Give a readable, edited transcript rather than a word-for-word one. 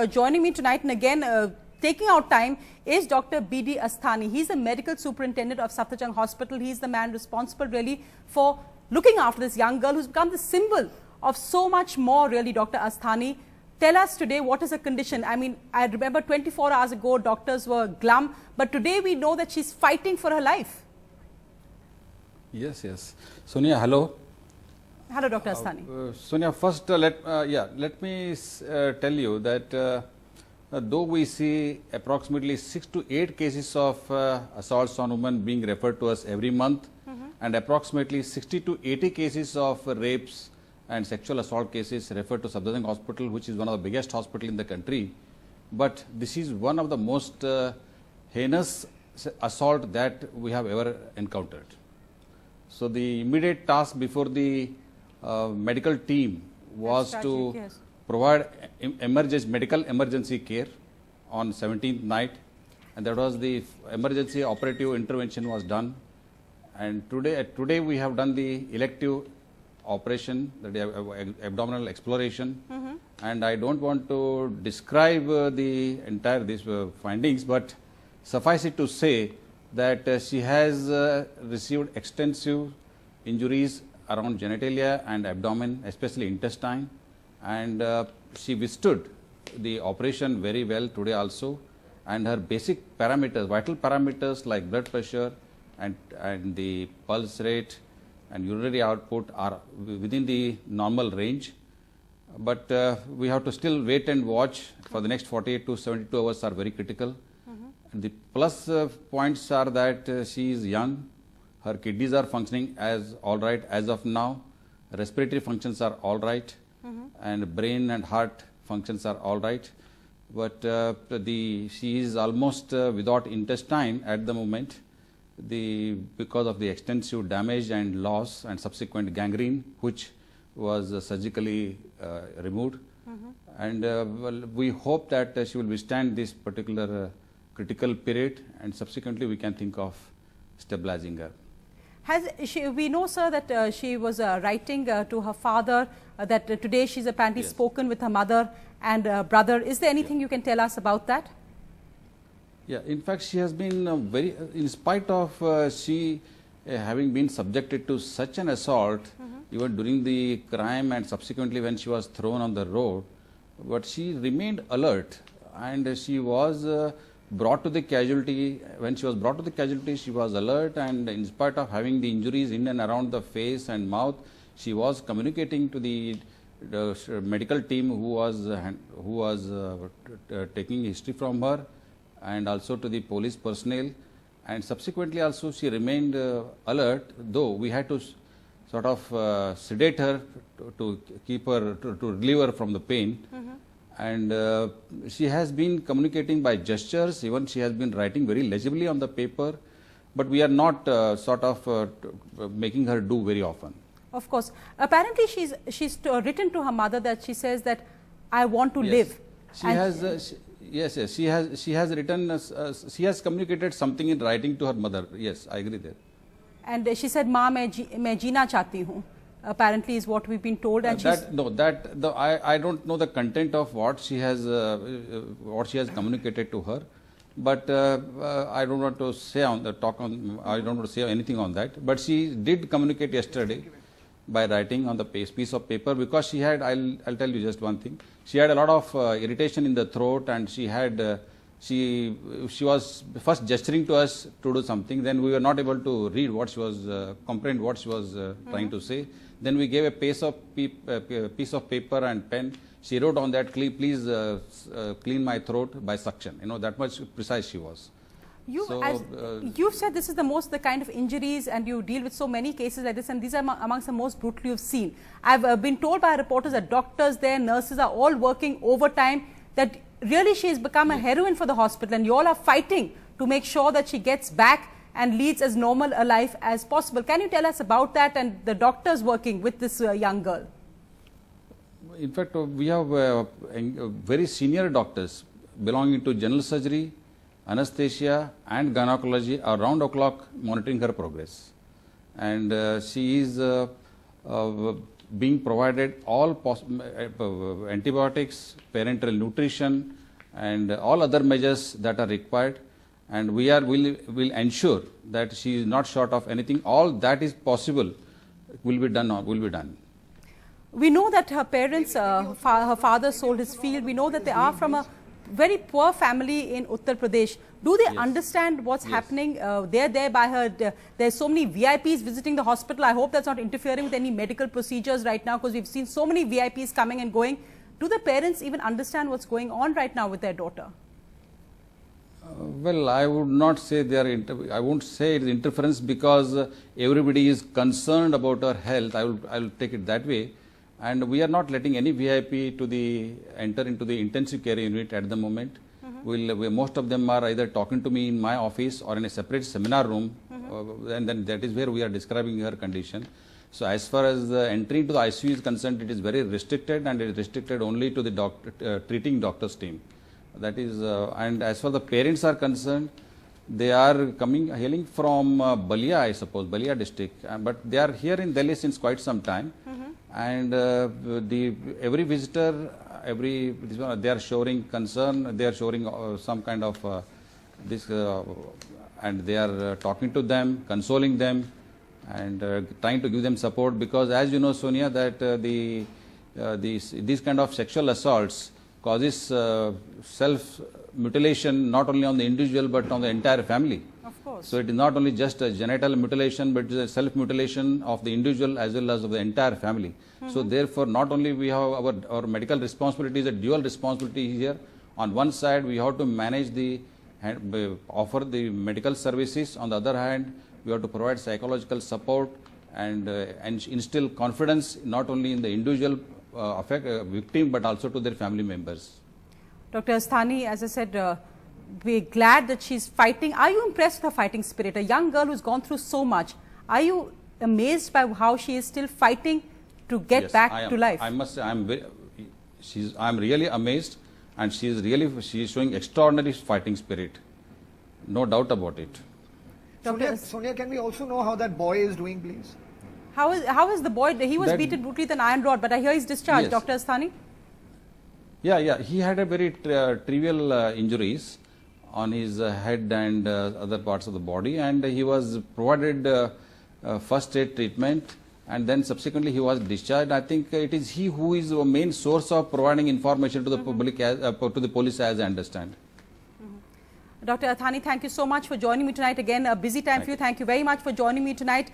joining me tonight and again taking out time is Dr. BD Ashthani. He's the medical superintendent of Safdarjung Hospital. He's the man responsible really for looking after this young girl who's become the symbol of so much more really. Dr. Ashthani, tell us today what is her condition. I mean, I remember 24 hours ago doctors were glum, but today we know that she's fighting for her life. Yes, yes. Sonia, hello. Hello, Dr. Ashthani. Sonia, first let me tell you that though we see approximately 6 to 8 cases of assaults on women being referred to us every month, and approximately 60 to 80 cases of rapes and sexual assault cases referred to Safdarjung Hospital, which is one of the biggest hospitals in the country. But this is one of the most heinous assault that we have ever encountered. So the immediate task before the medical team was to provide medical emergency care on 17th night, and that was the emergency operative intervention was done. And today we have done the elective operation, the abdominal exploration, and I don't want to describe the entire findings, but suffice it to say that she has received extensive injuries around genitalia and abdomen, especially intestine, and she withstood the operation very well today also, and her basic parameters, vital parameters like blood pressure and the pulse rate and urinary output are within the normal range. But we have to still wait and watch for the next 48 to 72 hours are very critical. The plus points are that she is young, her kidneys are functioning as all right as of now, respiratory functions are all right, and brain and heart functions are all right. But she is almost without intestine at the moment, because of the extensive damage and loss and subsequent gangrene, which was surgically removed. And well, we hope that she will withstand this particular critical period, and subsequently we can think of stabilizing her. We know, sir, that she was writing to her father, that today she's apparently spoken with her mother and brother. Is there anything you can tell us about that? Yeah, in fact, she has been in spite of she having been subjected to such an assault, even during the crime and subsequently when she was thrown on the road, but she remained alert, and she was brought to the casualty. When she was brought to the casualty, she was alert, and in spite of having the injuries in and around the face and mouth, she was communicating to the medical team who was taking history from her, and also to the police personnel, and subsequently also she remained alert, though we had to sort of sedate her to keep her, to relieve her from the pain. And she has been communicating by gestures, even she has been writing very legibly on the paper, but we are not sort of making her do very often. Of course. Apparently she's written to her mother that she says that I want to live. She has she has written, she has communicated something in writing to her mother. Yes, I agree there. And she said, "Ma, main jeena chahti hu." Apparently is what we've been told. And I don't know the content of what she has communicated to her, but I don't want to say I don't want to say anything on that. But she did communicate yesterday by writing on the piece of paper, because she had, I'll tell you just one thing. She had a lot of irritation in the throat, and she had she was first gesturing to us to do something. Then we were not able to read what she was comprehend what she was trying to say. Then we gave a piece of paper and pen. She wrote on that, "Please clean my throat by suction." You know, that much precise she was. You've said this is the kind of injuries, and you deal with so many cases like this, and these are amongst the most brutal you've seen. I've been told by reporters that doctors there, nurses are all working overtime, that really she has become a heroine for the hospital, and you all are fighting to make sure that she gets back and leads as normal a life as possible. Can you tell us about that and the doctors working with this young girl? In fact, we have very senior doctors belonging to general surgery, anesthesia and gynecology are round the clock monitoring her progress. And she is being provided all antibiotics, parenteral nutrition, and all other measures that are required, and will ensure that she is not short of anything. All that is possible will be done. We know that her parents, her father sold his field. We know that they are from a very poor family in Uttar Pradesh. Do they understand what's happening? They're there by her. There's so many VIPs visiting the hospital. I hope that's not interfering with any medical procedures right now, because we've seen so many VIPs coming and going. Do the parents even understand what's going on right now with their daughter? Well, I would not say I won't say it's interference, because everybody is concerned about her health. I will take it that way. And we are not letting any VIP to enter into the intensive care unit at the moment. Most of them are either talking to me in my office or in a separate seminar room, and then that is where we are describing her condition. So as far as the entry into the ICU is concerned, it is very restricted, and it is restricted only to the treating doctor's team. That is, and as far as the parents are concerned, they are hailing from Balia, I suppose, Balia district, but they are here in Delhi since quite some time. And every visitor, they are showing concern, they are showing some kind of and they are talking to them, consoling them, and trying to give them support, because as you know, Sonia, that these kind of sexual assaults causes self-mutilation not only on the individual but on the entire family. Of course. So it is not only just a genital mutilation, but it is a self-mutilation of the individual as well as of the entire family. So therefore, not only we have our medical responsibility is a dual responsibility here. On one side, we have to manage offer the medical services. On the other hand, we have to provide psychological support and instill confidence not only in the individual victim but also to their family members. Dr. Ashthani, as I said, we're glad that she's fighting. Are you impressed with her fighting spirit? A young girl who's gone through so much. Are you amazed by how she is still fighting to get back to life? I must say, I'm really amazed, and she is showing extraordinary fighting spirit. No doubt about it. Sonia, can we also know how that boy is doing, please? How is the boy? He was beaten brutally with an iron rod, but I hear he's discharged. Dr. Ashthani? Yeah. He had a very trivial injuries on his head and other parts of the body, and he was provided first aid treatment, and then subsequently he was discharged. I think it is he who is the main source of providing information to the public, to the police, as I understand. Dr. Ashthani, thank you so much for joining me tonight. Again, a busy time for you. Thank you very much for joining me tonight.